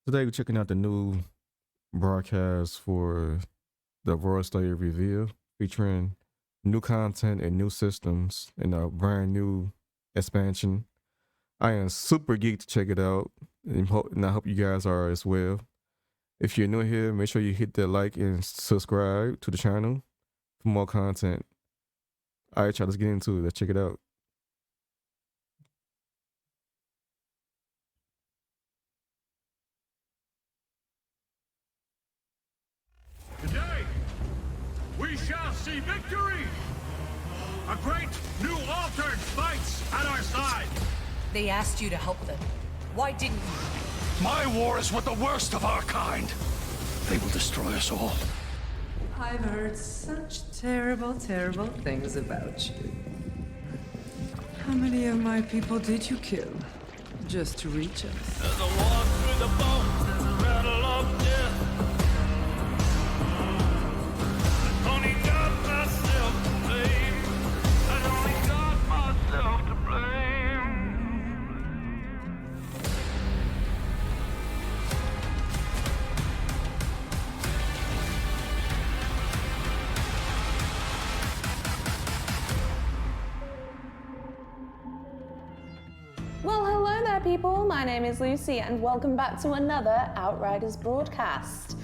Today we're checking out the new broadcast for the Worldslayer reveal, featuring new content and new systems and a brand new expansion. I am super geeked to check it out, and I hope you guys are as well. If you're new here, make sure you hit that like and subscribe to the channel for more content. All right, y'all, let's get into it. Let's check it out. Today, we shall see victory! A great new Altered fights at our side! They asked you to help them. Why didn't you? My war is with the worst of our kind! They will destroy us all. I've heard such terrible, terrible things about you. How many of my people did you kill? Just to reach us? There's a walk through the bones, there's a battle of death. I only got myself to blame. I only got myself to blame. Well, hello there, people. My name is Lucy, and welcome back to another Outriders broadcast.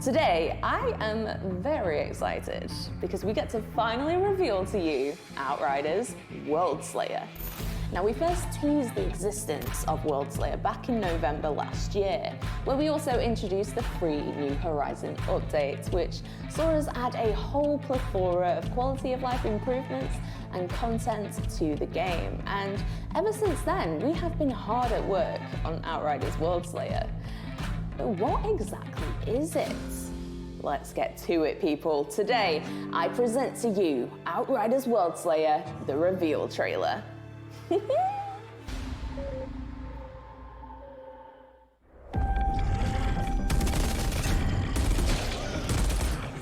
Today, I am very excited because we get to finally reveal to you Outriders Worldslayer. Now, we first teased the existence of Worldslayer back in November last year, where we also introduced the free New Horizon update, which saw us add a whole plethora of quality of life improvements and content to the game. And ever since then, we have been hard at work on Outriders Worldslayer. But what exactly is it? Let's get to it, people. Today, I present to you Outriders Worldslayer, the reveal trailer.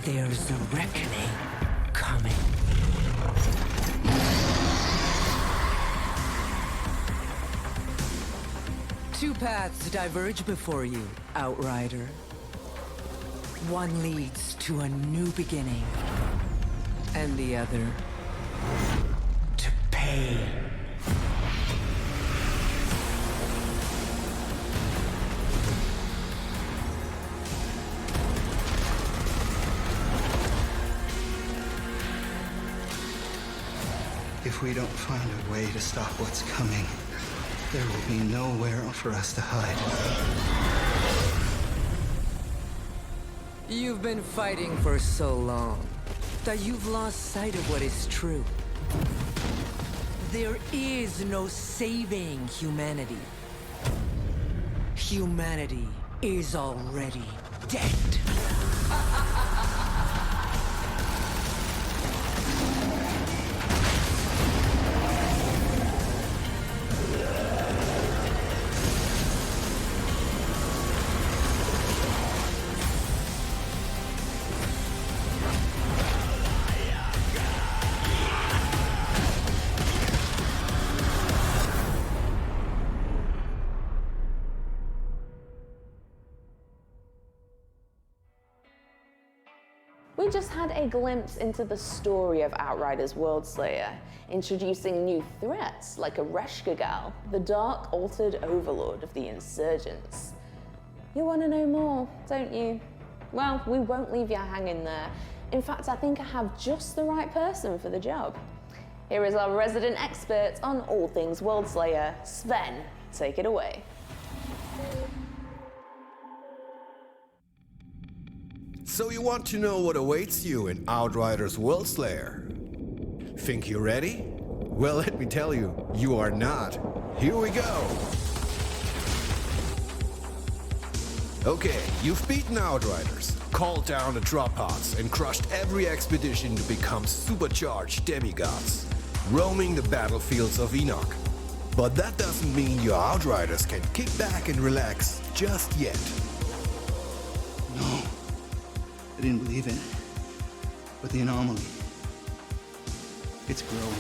There's a reckoning coming. Two paths diverge before you, Outrider. One leads to a new beginning, and the other to pain. If we don't find a way to stop what's coming, there will be nowhere for us to hide. You've been fighting for so long that you've lost sight of what is true. There is no saving humanity. Humanity is already dead. We just had a glimpse into the story of Outriders Worldslayer, introducing new threats like a Reshkagal, the dark altered overlord of the insurgents. You want to know more, don't you? Well, we won't leave you hanging there. In fact, I think I have just the right person for the job. Here is our resident expert on all things Worldslayer, Sven. Take it away. So you want to know what awaits you in Outriders Worldslayer? Think you're ready? Well, let me tell you, you are not. Here we go! Okay, you've beaten Outriders, called down the drop pods, and crushed every expedition to become supercharged demigods, roaming the battlefields of Enoch. But that doesn't mean your Outriders can kick back and relax just yet. No, I didn't believe it. But the anomaly, it's growing.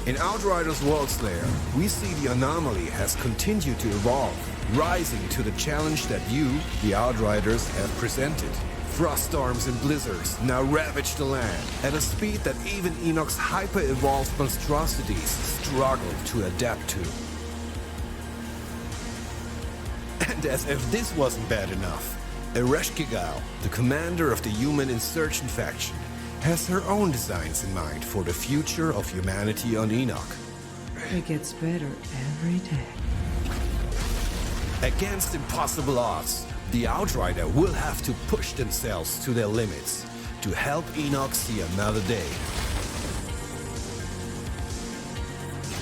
In Outriders Worldslayer, we see the anomaly has continued to evolve, rising to the challenge that you, the Outriders, have presented. Frost storms and blizzards now ravage the land at a speed that even Enoch's hyper-evolved monstrosities struggle to adapt to. And as if this wasn't bad enough, Ereshkigal, the commander of the human insurgent faction, has her own designs in mind for the future of humanity on Enoch. It gets better every day. Against impossible odds, the Outrider will have to push themselves to their limits to help Enoch see another day.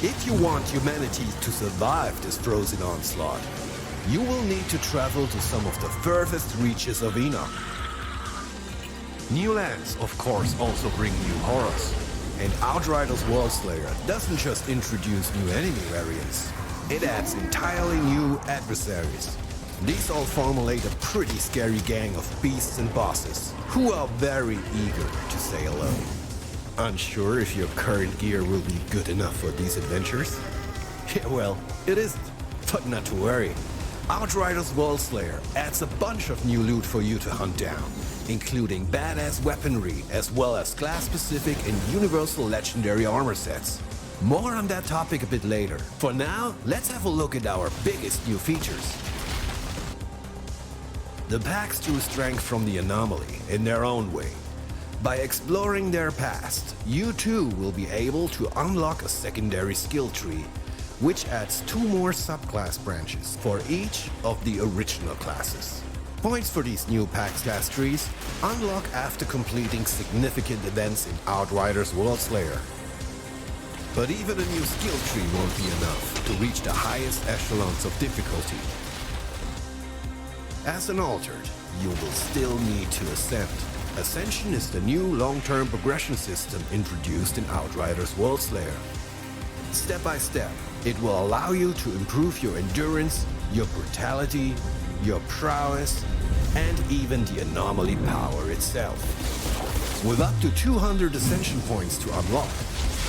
If you want humanity to survive this frozen onslaught, you will need to travel to some of the furthest reaches of Enoch. New lands, of course, also bring new horrors. And Outriders Worldslayer doesn't just introduce new enemy variants, it adds entirely new adversaries. These all formulate a pretty scary gang of beasts and bosses, who are very eager to say hello. Unsure if your current gear will be good enough for these adventures? Yeah, well, it isn't, but not to worry. Outriders Worldslayer adds a bunch of new loot for you to hunt down, including badass weaponry as well as class-specific and universal legendary armor sets. More on that topic a bit later. For now, let's have a look at our biggest new features. The packs drew strength from the anomaly in their own way. By exploring their past, you too will be able to unlock a secondary skill tree, which adds 2 more subclass branches for each of the original classes. Points for these new packs class trees unlock after completing significant events in Outriders Worldslayer. But even a new skill tree won't be enough to reach the highest echelons of difficulty. As an altered, you will still need to ascend. Ascension is the new long-term progression system introduced in Outriders Worldslayer. Step by step, it will allow you to improve your endurance, your brutality, your prowess, and even the anomaly power itself. With up to 200 ascension points to unlock,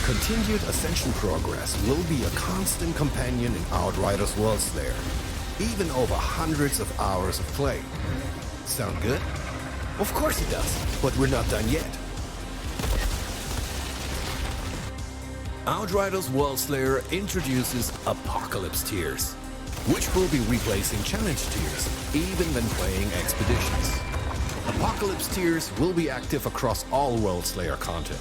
continued ascension progress will be a constant companion in Outriders Worldslayer, even over hundreds of hours of play. Sound good? Of course it does, but we're not done yet. Outriders Worldslayer introduces Apocalypse tiers, which will be replacing challenge tiers, even when playing expeditions. Apocalypse tiers will be active across all Worldslayer content,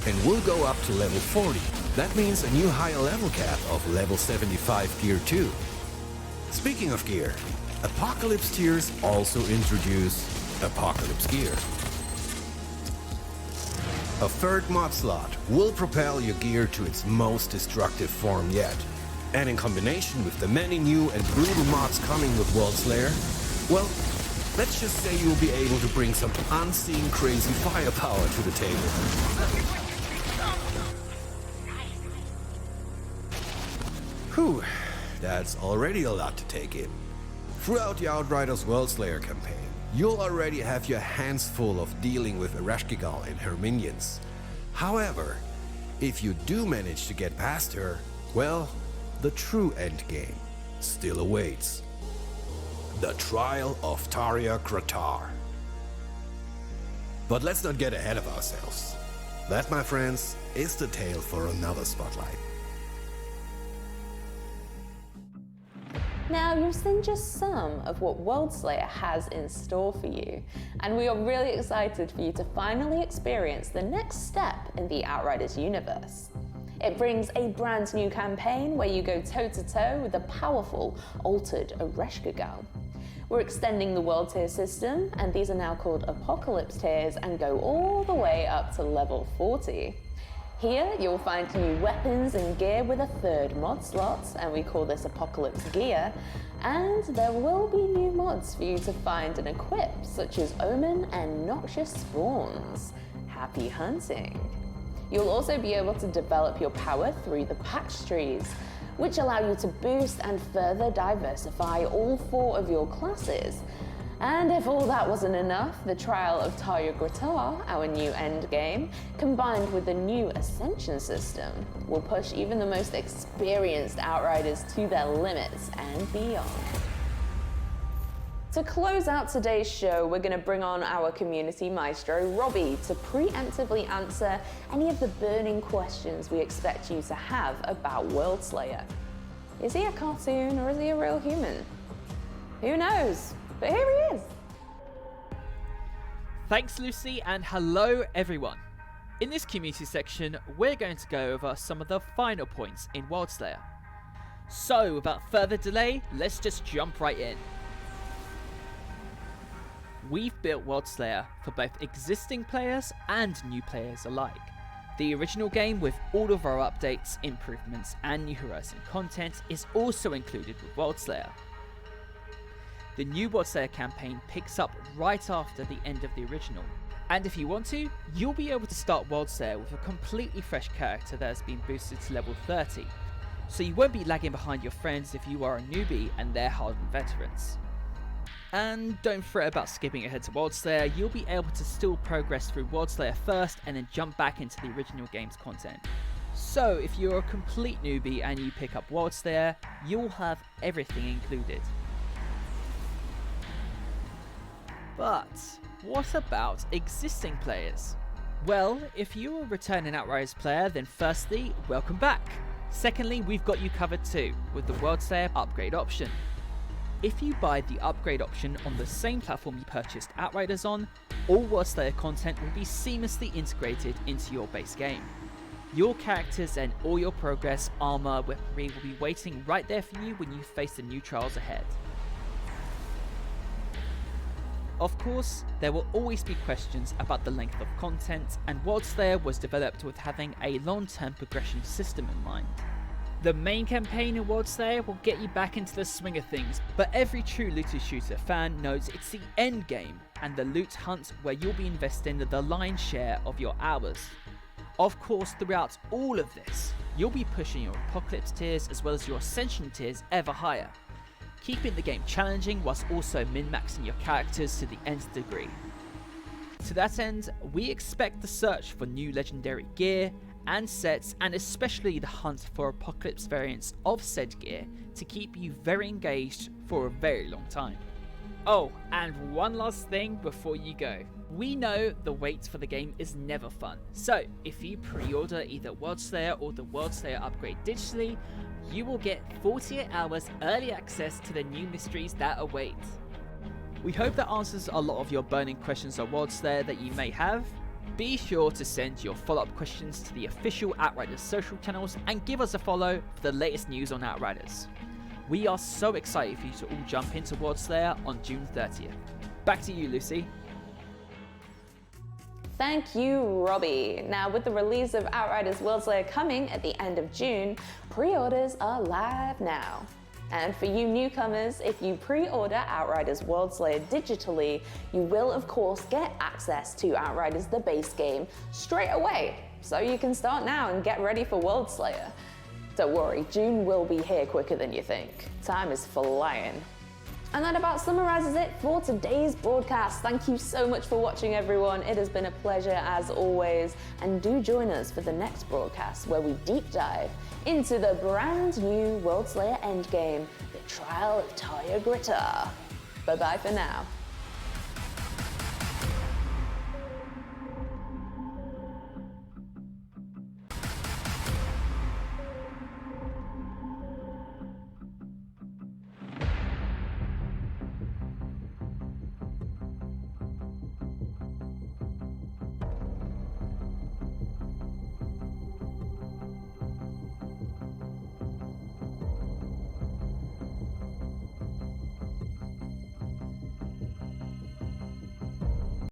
and will go up to level 40. That means a new higher level cap of level 75 gear too. Speaking of gear, Apocalypse tiers also introduce Apocalypse gear. A third mod slot will propel your gear to its most destructive form yet. And in combination with the many new and brutal mods coming with Worldslayer, well, let's just say you'll be able to bring some unseen crazy firepower to the table. Whew, that's already a lot to take in. Throughout the Outriders Worldslayer campaign, you'll already have your hands full of dealing with Ereshkigal and her minions. However, if you do manage to get past her, well, the true endgame still awaits. The Trial of Taria Kratar. But let's not get ahead of ourselves. That, my friends, is the tale for another spotlight. Now, you've seen just some of what Worldslayer has in store for you, and we are really excited for you to finally experience the next step in the Outriders universe. It brings a brand new campaign where you go toe-to-toe with the powerful, altered Ereshkigal. We're extending the world tier system, and these are now called Apocalypse tiers and go all the way up to level 40. Here, you'll find new weapons and gear with a third mod slot, and we call this Apocalypse Gear, and there will be new mods for you to find and equip, such as Omen and Noxious Spawns. Happy hunting! You'll also be able to develop your power through the patch trees, which allow you to boost and further diversify all 4 of your classes. And if all that wasn't enough, the trial of Tarja Grittar, our new endgame, combined with the new Ascension system, will push even the most experienced Outriders to their limits and beyond. To close out today's show, we're going to bring on our community maestro, Robbie, to preemptively answer any of the burning questions we expect you to have about Worldslayer. Is he a cartoon or is he a real human? Who knows? But here he is. Thanks, Lucy, and hello, everyone. In this community section, we're going to go over some of the final points in Worldslayer. So, without further delay, let's just jump right in. We've built Worldslayer for both existing players and new players alike. The original game, with all of our updates, improvements, and new Horizon content, is also included with Worldslayer. The new Worldslayer campaign picks up right after the end of the original, and if you want to, you'll be able to start Worldslayer with a completely fresh character that has been boosted to level 30, so you won't be lagging behind your friends if you are a newbie and they're hardened veterans. And don't fret about skipping ahead to Worldslayer, you'll be able to still progress through Worldslayer first and then jump back into the original game's content. So if you're a complete newbie and you pick up Worldslayer, you'll have everything included. But what about existing players? Well, if you're a returning Outriders player, then firstly, welcome back. Secondly, we've got you covered too, with the Worldslayer upgrade option. If you buy the upgrade option on the same platform you purchased Outriders on, all Worldslayer content will be seamlessly integrated into your base game. Your characters and all your progress, armor, weaponry will be waiting right there for you when you face the new trials ahead. Of course, there will always be questions about the length of content, and Worldslayer was developed with having a long-term progression system in mind. The main campaign in Worldslayer will get you back into the swing of things, but every true looter shooter fan knows it's the end game and the loot hunt where you'll be investing the lion's share of your hours. Of course, throughout all of this, you'll be pushing your Apocalypse tiers as well as your Ascension tiers ever higher, keeping the game challenging whilst also min-maxing your characters to the nth degree. To that end, we expect the search for new legendary gear and sets, and especially the hunt for Apocalypse variants of said gear, to keep you very engaged for a very long time. Oh, and one last thing before you go. We know the wait for the game is never fun, so if you pre-order either Worldslayer or the Worldslayer upgrade digitally, you will get 48 hours early access to the new mysteries that await. We hope that answers a lot of your burning questions on Worldslayer that you may have. Be sure to send your follow-up questions to the official Outriders social channels and give us a follow for the latest news on Outriders. We are so excited for you to all jump into Worldslayer on June 30th. Back to you, Lucy. Thank you, Robbie. Now, with the release of Outriders Worldslayer coming at the end of June, pre-orders are live now. And for you newcomers, if you pre-order Outriders Worldslayer digitally, you will of course get access to Outriders the base game straight away, so you can start now and get ready for Worldslayer. Don't worry, June will be here quicker than you think. Time is flying. And that about summarizes it for today's broadcast. Thank you so much for watching, everyone. It has been a pleasure as always. And do join us for the next broadcast where we deep dive into the brand new Worldslayer endgame, the trial of Tarja Grittar. Bye-bye for now.